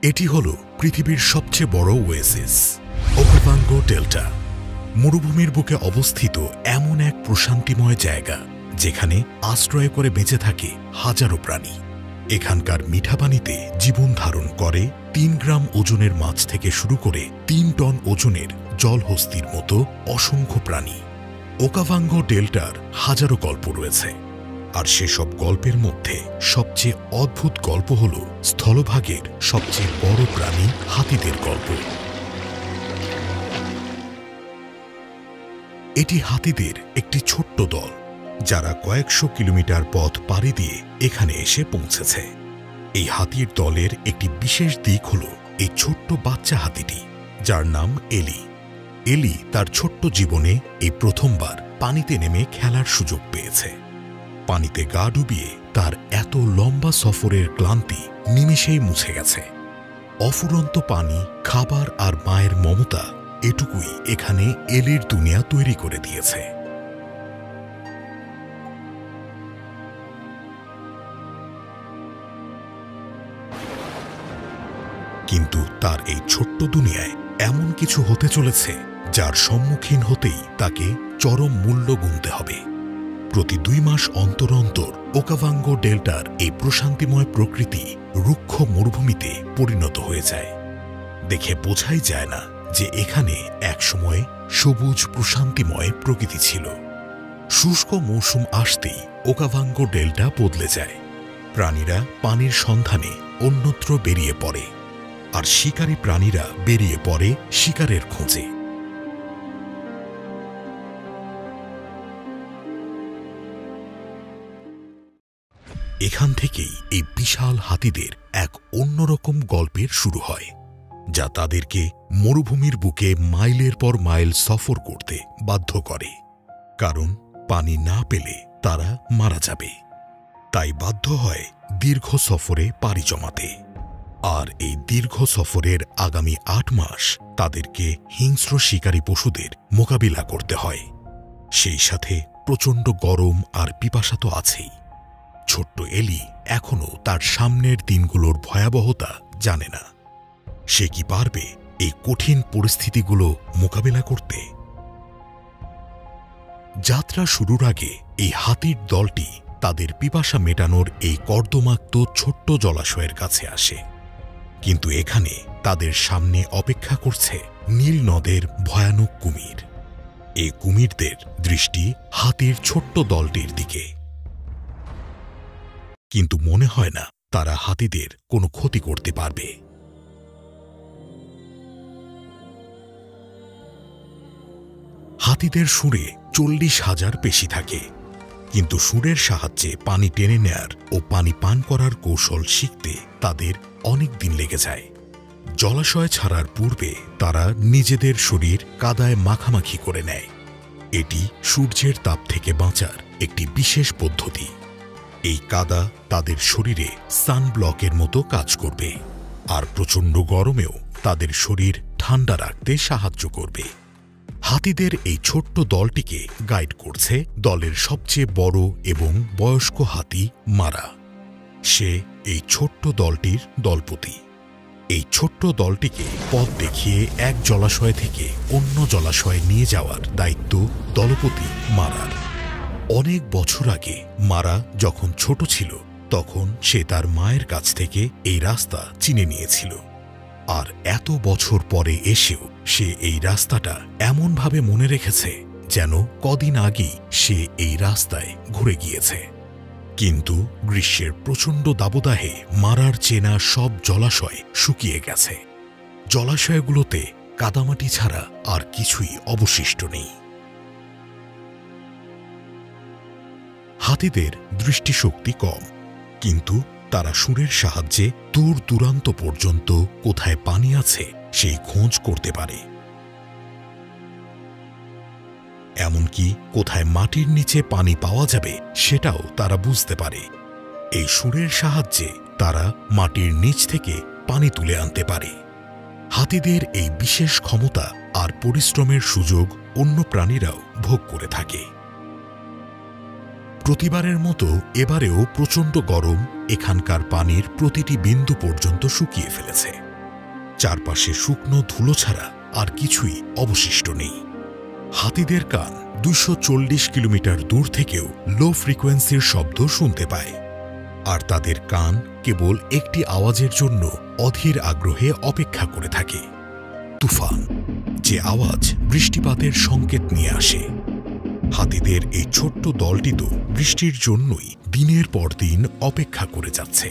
এটি হল পৃথিবীর সবচেয়ে বড় ওয়েসিস, ওকাভাঙ্গো ডেল্টা। মরুভূমির বুকে অবস্থিত এমন এক প্রশান্তিময় জায়গা যেখানে আশ্রয় করে বেঁচে থাকে হাজারো প্রাণী। এখানকার মিঠা পানিতে জীবন ধারণ করে ৩ গ্রাম ওজনের মাছ থেকে শুরু করে ৩ টন ওজনের জলহস্তির মতো অসংখ্য প্রাণী। ওকাভাঙ্গো ডেল্টার হাজারো গল্প রয়েছে, আর সেসব গল্পের মধ্যে সবচেয়ে অদ্ভুত গল্প হল স্থলভাগের সবচেয়ে বড় প্রাণী হাতিদের গল্প। এটি হাতিদের একটি ছোট্ট দল, যারা কয়েকশো কিলোমিটার পথ পাড়ি দিয়ে এখানে এসে পৌঁছেছে। এই হাতির দলের একটি বিশেষ দিক হল এই ছোট্ট বাচ্চা হাতিটি, যার নাম এলি। এলি তার ছোট্ট জীবনে এই প্রথমবার পানিতে নেমে খেলার সুযোগ পেয়েছে। পানিতে গা ডুবিয়ে তার এত লম্বা সফরের ক্লান্তি নিমেষেই মুছে গেছে। অফুরন্ত পানি, খাবার আর মায়ের মমতা এটুকুই এখানে এলির দুনিয়া তৈরি করে দিয়েছে। কিন্তু তার এই ছোট্ট দুনিয়ায় এমন কিছু হতে চলেছে যার সম্মুখীন হতেই তাকে চরম মূল্য গুনতে হবে। প্রতি ২ মাস অন্তর অন্তর ওকাভাঙ্গো ডেল্টার এই প্রশান্তিময় প্রকৃতি রুক্ষ মরুভূমিতে পরিণত হয়ে যায়। দেখে বোঝাই যায় না যে এখানে একসময় সবুজ প্রশান্তিময় প্রকৃতি ছিল। শুষ্ক মৌসুম আসতেই ওকাভাঙ্গো ডেল্টা বদলে যায়। প্রাণীরা পানির সন্ধানে অন্যত্র বেরিয়ে পড়ে, আর শিকারী প্রাণীরা বেরিয়ে পড়ে শিকারের খোঁজে। এখান থেকেই এই বিশাল হাতিদের এক অন্যরকম গল্পের শুরু হয়, যা তাদেরকে মরুভূমির বুকে মাইলের পর মাইল সফর করতে বাধ্য করে। কারণ পানি না পেলে তারা মারা যাবে, তাই বাধ্য হয় দীর্ঘ সফরে পাড়ি জমাতে। আর এই দীর্ঘ সফরের আগামী ৮ মাস তাদেরকে হিংস্র শিকারী পশুদের মোকাবিলা করতে হয়। সেই সাথে প্রচণ্ড গরম আর পিপাসা তো আছেই। ছোট্ট এলি এখনও তার সামনের দিনগুলোর ভয়াবহতা জানে না। সে কি পারবে এই কঠিন পরিস্থিতিগুলো মোকাবিলা করতে? যাত্রা শুরুর আগে এই হাতির দলটি তাদের পিপাসা মেটানোর এই কর্দমাক্ত ছোট্ট জলাশয়ের কাছে আসে। কিন্তু এখানে তাদের সামনে অপেক্ষা করছে নীল নদের ভয়ানক কুমির। এই কুমিরদের দৃষ্টি হাতির ছোট্ট দলটির দিকে, কিন্তু মনে হয় না তারা হাতিদের কোনো ক্ষতি করতে পারবে। হাতিদের সুরে ৪০,০০০ পেশি থাকে, কিন্তু সুরের সাহায্যে পানি টেনে নেয়ার ও পানি পান করার কৌশল শিখতে তাদের অনেক দিন লেগে যায়। জলাশয় ছাড়ার পূর্বে তারা নিজেদের শরীর কাদায় মাখামাখি করে নেয়। এটি সূর্যের তাপ থেকে বাঁচার একটি বিশেষ পদ্ধতি। এই কাদা তাদের শরীরে সানব্লকের মতো কাজ করবে, আর প্রচণ্ড গরমেও তাদের শরীর ঠান্ডা রাখতে সাহায্য করবে। হাতিদের এই ছোট্ট দলটিকে গাইড করছে দলের সবচেয়ে বড় এবং বয়স্ক হাতি মারা। সে এই ছোট্ট দলটির দলপতি। এই ছোট্ট দলটিকে পথ দেখিয়ে এক জলাশয় থেকে অন্য জলাশয়ে নিয়ে যাওয়ার দায়িত্ব দলপতি মারার। অনেক বছর আগে মারা যখন ছোট ছিল, তখন সে তার মায়ের কাছ থেকে এই রাস্তা চিনে নিয়েছিল। আর এত বছর পরে এসেও সে এই রাস্তাটা এমনভাবে মনে রেখেছে যেন কদিন আগেই সে এই রাস্তায় ঘুরে গিয়েছে। কিন্তু গ্রীষ্মের প্রচণ্ড দাবদাহে মারার চেনা সব জলাশয় শুকিয়ে গেছে। জলাশয়গুলোতে কাদামাটি ছাড়া আর কিছুই অবশিষ্ট নেই। হাতিদের দৃষ্টিশক্তি কম, কিন্তু তারা সুরের সাহায্যে দূর দূরান্ত পর্যন্ত কোথায় পানি আছে সেই খোঁজ করতে পারে। এমনকি কোথায় মাটির নিচে পানি পাওয়া যাবে সেটাও তারা বুঝতে পারে। এই সুরের সাহায্যে তারা মাটির নিচ থেকে পানি তুলে আনতে পারে। হাতিদের এই বিশেষ ক্ষমতা আর পরিশ্রমের সুযোগ অন্য প্রাণীরাও ভোগ করে থাকে। প্রতিবারের মতো এবারেও প্রচণ্ড গরম এখানকার পানির প্রতিটি বিন্দু পর্যন্ত শুকিয়ে ফেলেছে। চারপাশে শুকনো ধুলো ছাড়া আর কিছুই অবশিষ্ট নেই। হাতিদের কান 240 কিলোমিটার দূর থেকেও লো ফ্রিকোয়েন্সির শব্দ শুনতে পায়, আর তাদের কান কেবল একটি আওয়াজের জন্য অধীর আগ্রহে অপেক্ষা করে থাকে, তুফান, যে আওয়াজ বৃষ্টিপাতের সংকেত নিয়ে আসে। হাতিদের এই ছোট্ট দলটি তো বৃষ্টির জন্যই দিনের পর দিন অপেক্ষা করে যাচ্ছে।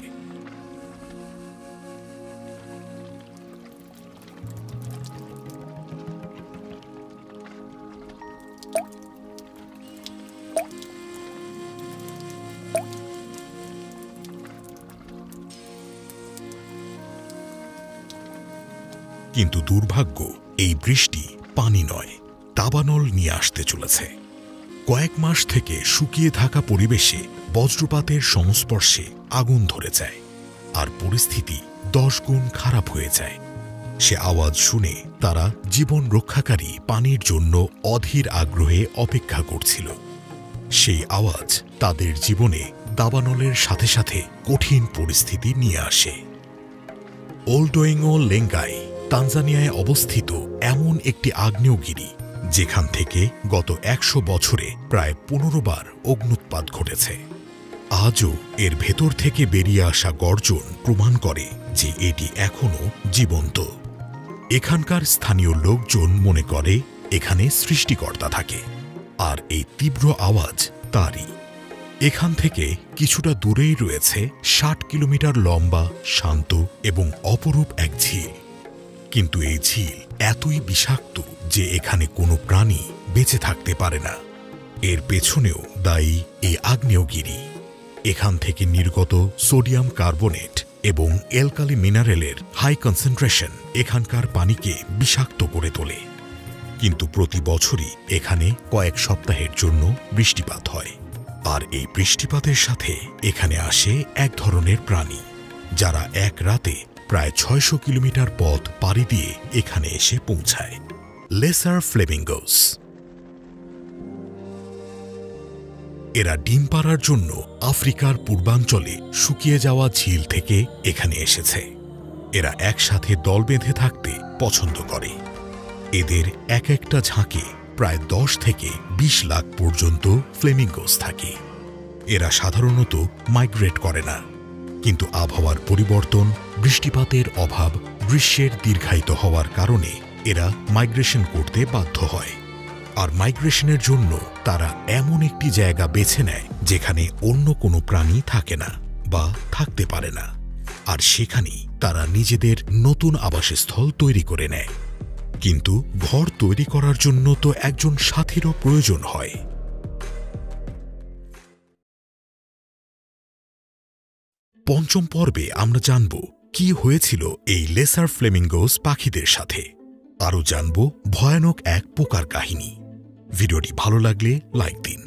কিন্তু দুর্ভাগ্য, এই বৃষ্টি পানি নয়, দাবানল নিয়ে আসতে চলেছে। কয়েক মাস থেকে শুকিয়ে থাকা পরিবেশে বজ্রপাতের সংস্পর্শে আগুন ধরে যায়, আর পরিস্থিতি 10 গুণ খারাপ হয়ে যায়। সে আওয়াজ শুনে তারা জীবন রক্ষাকারী পানির জন্য অধীর আগ্রহে অপেক্ষা করছিল। সেই আওয়াজ তাদের জীবনে দাবানলের সাথে সাথে কঠিন পরিস্থিতি নিয়ে আসে। ওলডোয়েঙ্গো লেঙ্গাই তানজানিয়ায় অবস্থিত এমন একটি আগ্নেয়গিরি যেখান থেকে গত 100 বছরে প্রায় 15 বার অগ্ন্যুৎপাত ঘটেছে। আজও এর ভেতর থেকে বেরিয়ে আসা গর্জন প্রমাণ করে যে এটি এখনও জীবন্ত। এখানকার স্থানীয় লোকজন মনে করে এখানে সৃষ্টিকর্তা থাকে, আর এই তীব্র আওয়াজ তারই। এখান থেকে কিছুটা দূরেই রয়েছে 60 কিলোমিটার লম্বা, শান্ত এবং অপরূপ এক ঝিল। কিন্তু এই ঝিল এতই বিষাক্ত যে এখানে কোনো প্রাণী বেঁচে থাকতে পারে না। এর পেছনেও দায়ী এই আগ্নেয়গিরি। এখান থেকে নির্গত সোডিয়াম কার্বনেট এবং অ্যালকালি মিনারেলের হাই কনসেন্ট্রেশন এখানকার পানিকে বিষাক্ত করে তোলে। কিন্তু প্রতি বছরই এখানে কয়েক সপ্তাহের জন্য বৃষ্টিপাত হয়, আর এই বৃষ্টিপাতের সাথে এখানে আসে এক ধরনের প্রাণী যারা এক রাতে প্রায় 600 কিলোমিটার পথ পাড়ি দিয়ে এখানে এসে পৌঁছায়। Laser flamingos. এরা ডিম পাড়ার জন্য আফ্রিকার পূর্বাঞ্চলে শুকিয়ে যাওয়া ঝিল থেকে এখানে এসেছে। এরা একসাথে দল বেঁধে থাকতে পছন্দ করে। এদের এক একটা ঝাঁকে প্রায় 10 থেকে 20 লাখ পর্যন্ত ফ্লেমিঙ্গোস থাকে। এরা সাধারণত মাইগ্রেট করে না, কিন্তু আবহাওয়ার পরিবর্তন, বৃষ্টিপাতের অভাব, গ্রীষ্মের দীর্ঘায়িত হওয়ার কারণে এরা মাইগ্রেশন করতে বাধ্য হয়। আর মাইগ্রেশনের জন্য তারা এমন একটি জায়গা বেছে নেয় যেখানে অন্য কোনো প্রাণী থাকে না বা থাকতে পারে না, আর সেখানেই তারা নিজেদের নতুন আবাসস্থল তৈরি করে নেয়। কিন্তু ঘর তৈরি করার জন্য তো একজন সাথীরও প্রয়োজন হয়। পঞ্চম পর্বে আমরা জানব কি হয়েছিল এই লেসার ফ্লেমিঙ্গোস পাখিদের সাথে। আরও জানব ভয়ানক এক পোকার কাহিনী। ভিডিওটি ভালো লাগলে লাইক দিন।